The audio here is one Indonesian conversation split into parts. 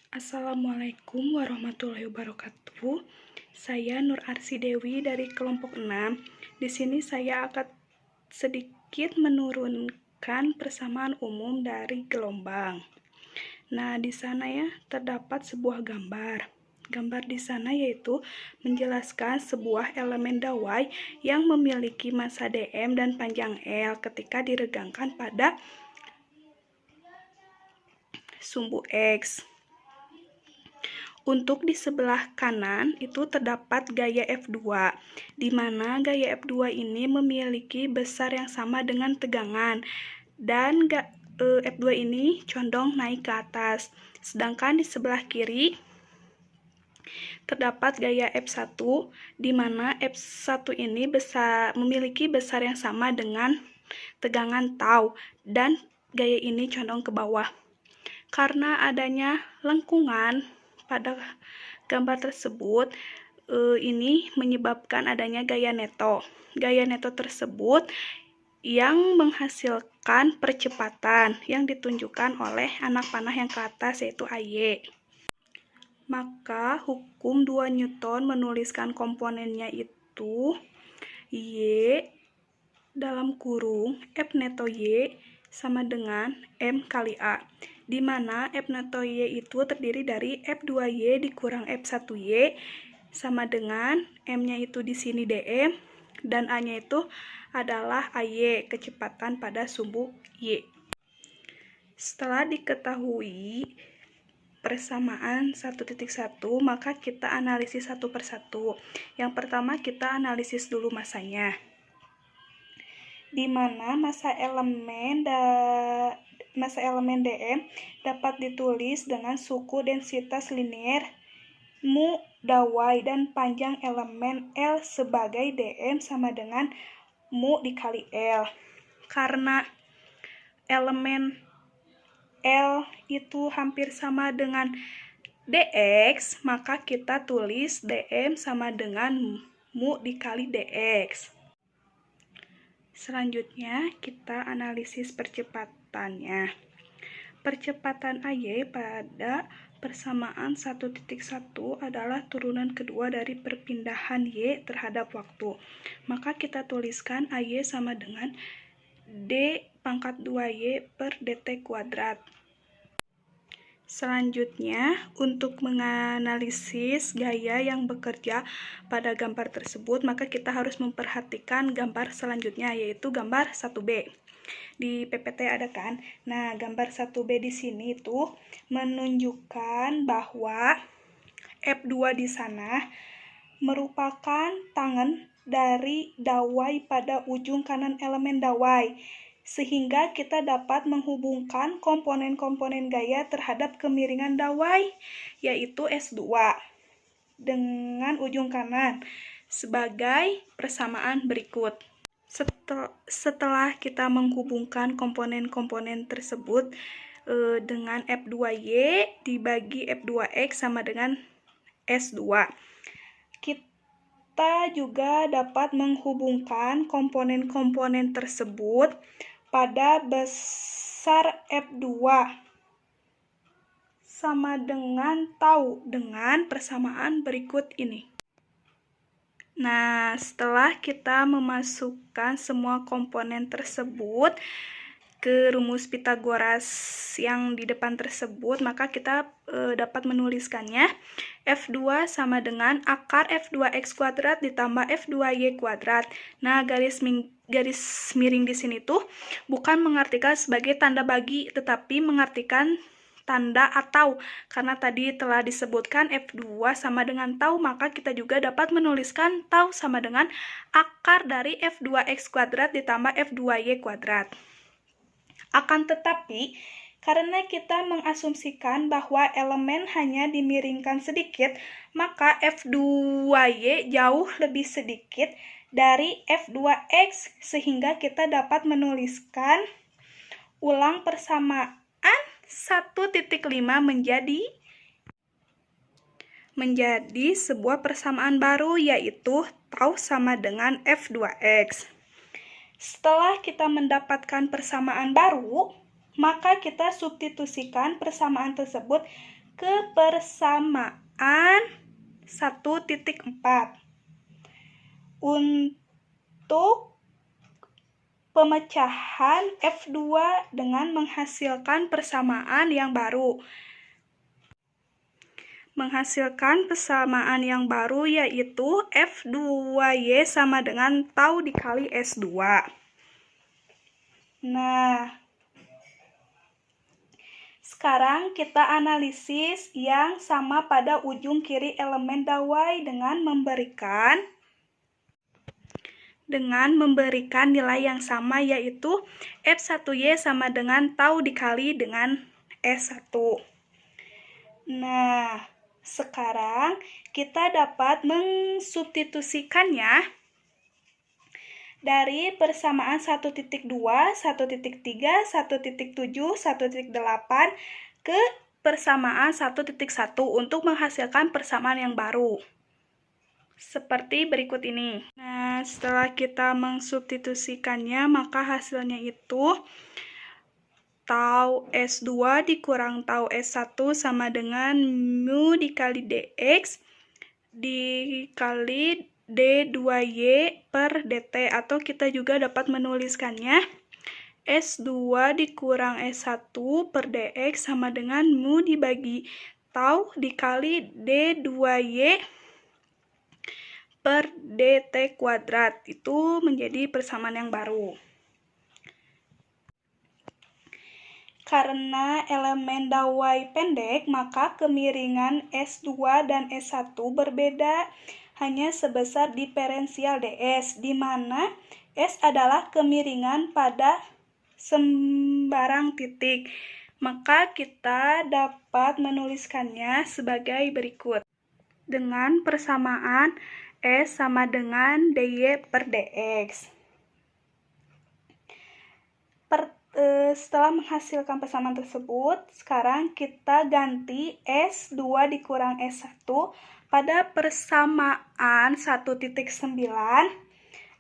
Assalamualaikum warahmatullahi wabarakatuh. Saya Nur Arsi Dewi dari kelompok 6. Di sini saya akan sedikit menurunkan persamaan umum dari gelombang. Nah, di sana ya terdapat sebuah gambar. Gambar di sana yaitu menjelaskan sebuah elemen dawai yang memiliki massa dm dan panjang L ketika diregangkan pada sumbu X. Untuk di sebelah kanan itu terdapat gaya F2, di mana gaya F2 ini memiliki besar yang sama dengan tegangan, dan F2 ini condong naik ke atas. Sedangkan di sebelah kiri terdapat gaya F1, di mana F1 ini memiliki besar yang sama dengan tegangan tau, dan gaya ini condong ke bawah. Karena adanya lengkungan pada gambar tersebut, ini menyebabkan adanya gaya neto. Gaya neto tersebut yang menghasilkan percepatan yang ditunjukkan oleh anak panah yang ke atas, yaitu AY. Maka hukum 2 Newton menuliskan komponennya itu Y dalam kurung F neto Y sama dengan M kali A, di mana F neto Y itu terdiri dari F2Y dikurang F1Y sama dengan M-nya itu di sini dm dan A-nya itu adalah AY, kecepatan pada sumbu Y. Setelah diketahui persamaan 1.1, maka kita analisis satu persatu. Yang pertama kita analisis dulu massanya, di mana massa elemen dm dapat ditulis dengan suku densitas linier mu dawai dan panjang elemen L sebagai dm sama dengan mu dikali L. Karena elemen L itu hampir sama dengan dx, maka kita tulis dm sama dengan mu dikali dx. Selanjutnya kita analisis percepatannya. Percepatan AY pada persamaan 1.1 adalah turunan kedua dari perpindahan Y terhadap waktu. Maka kita tuliskan AY sama dengan D pangkat 2Y per dt kuadrat. Selanjutnya, untuk menganalisis gaya yang bekerja pada gambar tersebut, maka kita harus memperhatikan gambar selanjutnya, yaitu gambar 1B. Di PPT ada kan? Nah, gambar 1B di sini tuh menunjukkan bahwa F2 di sana merupakan tangan dari dawai pada ujung kanan elemen dawai, sehingga kita dapat menghubungkan komponen-komponen gaya terhadap kemiringan dawai, yaitu S2 dengan ujung kanan sebagai persamaan berikut. Setelah kita menghubungkan komponen-komponen tersebut dengan F2Y dibagi F2X sama dengan S2, kita juga dapat menghubungkan komponen-komponen tersebut pada besar F2 sama dengan tau dengan persamaan berikut ini. Nah, setelah kita memasukkan semua komponen tersebut ke rumus Pythagoras yang di depan tersebut, maka kita dapat menuliskannya F2 sama dengan akar F2X kuadrat ditambah F2Y kuadrat. Nah, garis miring di sini tuh bukan mengartikan sebagai tanda bagi, tetapi mengartikan tanda atau. Karena tadi telah disebutkan F2 sama dengan tau, maka kita juga dapat menuliskan tau sama dengan akar dari F2X kuadrat ditambah F2Y kuadrat. Akan tetapi, karena kita mengasumsikan bahwa elemen hanya dimiringkan sedikit, maka F2Y jauh lebih sedikit dari F2X, sehingga kita dapat menuliskan ulang persamaan 1.5 menjadi sebuah persamaan baru, yaitu tau sama dengan F2X. Setelah kita mendapatkan persamaan baru, maka kita substitusikan persamaan tersebut ke persamaan 1.4. Untuk pemecahan F2 dengan menghasilkan persamaan yang baru. Menghasilkan persamaan yang baru yaitu F2Y sama dengan tau dikali S2. Nah, sekarang kita analisis yang sama pada ujung kiri elemen dawai dengan memberikan nilai yang sama yaitu F1Y sama dengan tau dikali dengan S1. Nah, sekarang kita dapat mensubstitusikannya dari persamaan 1.2, 1.3, 1.7, 1.8 ke persamaan 1.1 untuk menghasilkan persamaan yang baru. Seperti berikut ini. Nah, setelah kita mensubstitusikannya, maka hasilnya itu tau S2 dikurang tau S1 sama dengan mu dikali dx dikali d2y per dt, atau kita juga dapat menuliskannya S2 dikurang S1 per dx sama dengan mu dibagi tau dikali d2y per dt kuadrat. Itu menjadi persamaan yang baru. Karena elemen dawai pendek, maka kemiringan S2 dan S1 berbeda hanya sebesar diferensial ds, di mana S adalah kemiringan pada sembarang titik. Maka kita dapat menuliskannya sebagai berikut. Dengan persamaan S sama dengan dy per dx. Setelah menghasilkan persamaan tersebut, sekarang kita ganti S2 dikurang S1 pada persamaan 1.9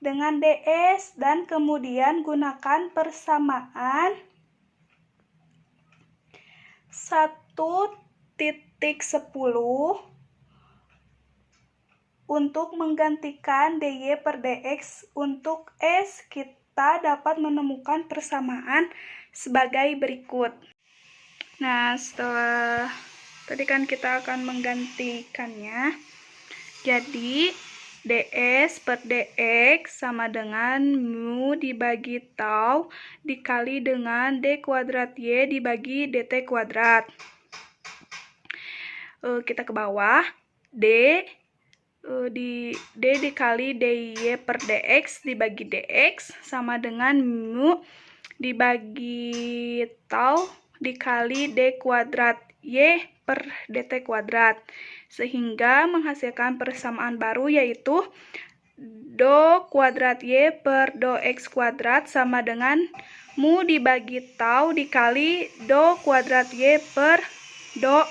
dengan ds, dan kemudian gunakan persamaan 1.10 untuk menggantikan dy per dx. Untuk S, kita dapat menemukan persamaan sebagai berikut. Nah, setelah tadi kan kita akan menggantikannya, jadi ds per dx sama dengan mu dibagi tau dikali dengan d kuadrat y dibagi dt kuadrat. Kita ke bawah, d dikali dy per dx dibagi dx sama dengan mu dibagi tau dikali d kuadrat y per dt kuadrat, sehingga menghasilkan persamaan baru yaitu do kuadrat y per do x kuadrat sama dengan mu dibagi tau dikali do kuadrat y per do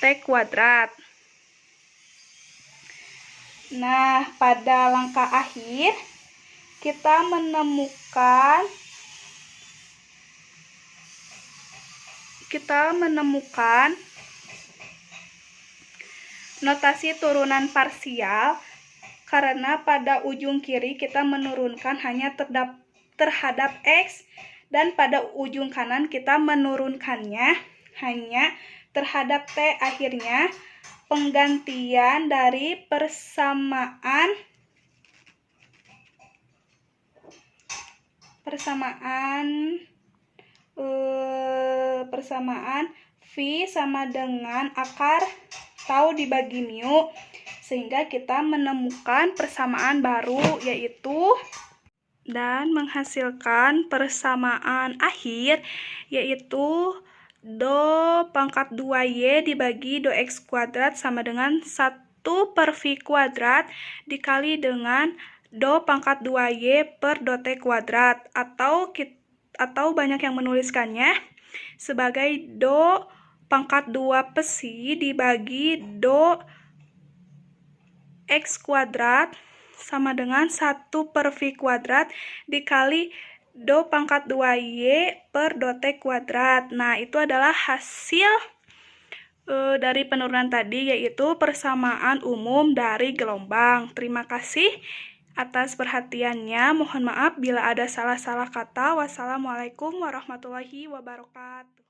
t kuadrat. Nah, pada langkah akhir kita menemukan notasi turunan parsial karena pada ujung kiri kita menurunkan hanya terhadap x, dan pada ujung kanan kita menurunkannya hanya terhadap t. Akhirnya penggantian dari persamaan V sama dengan akar tau dibagi mu, sehingga kita menemukan persamaan baru yaitu dan menghasilkan persamaan akhir yaitu do pangkat 2y dibagi do x kuadrat sama dengan 1 per v kuadrat dikali dengan do pangkat 2y per do t kuadrat, atau banyak yang menuliskannya sebagai do pangkat 2 psi dibagi do x kuadrat sama dengan 1 per v kuadrat dikali do pangkat 2y per do t kuadrat. Nah, itu adalah hasil dari penurunan tadi, yaitu persamaan umum dari gelombang. Terima kasih atas perhatiannya. Mohon maaf bila ada salah-salah kata. Wassalamualaikum warahmatullahi wabarakatuh.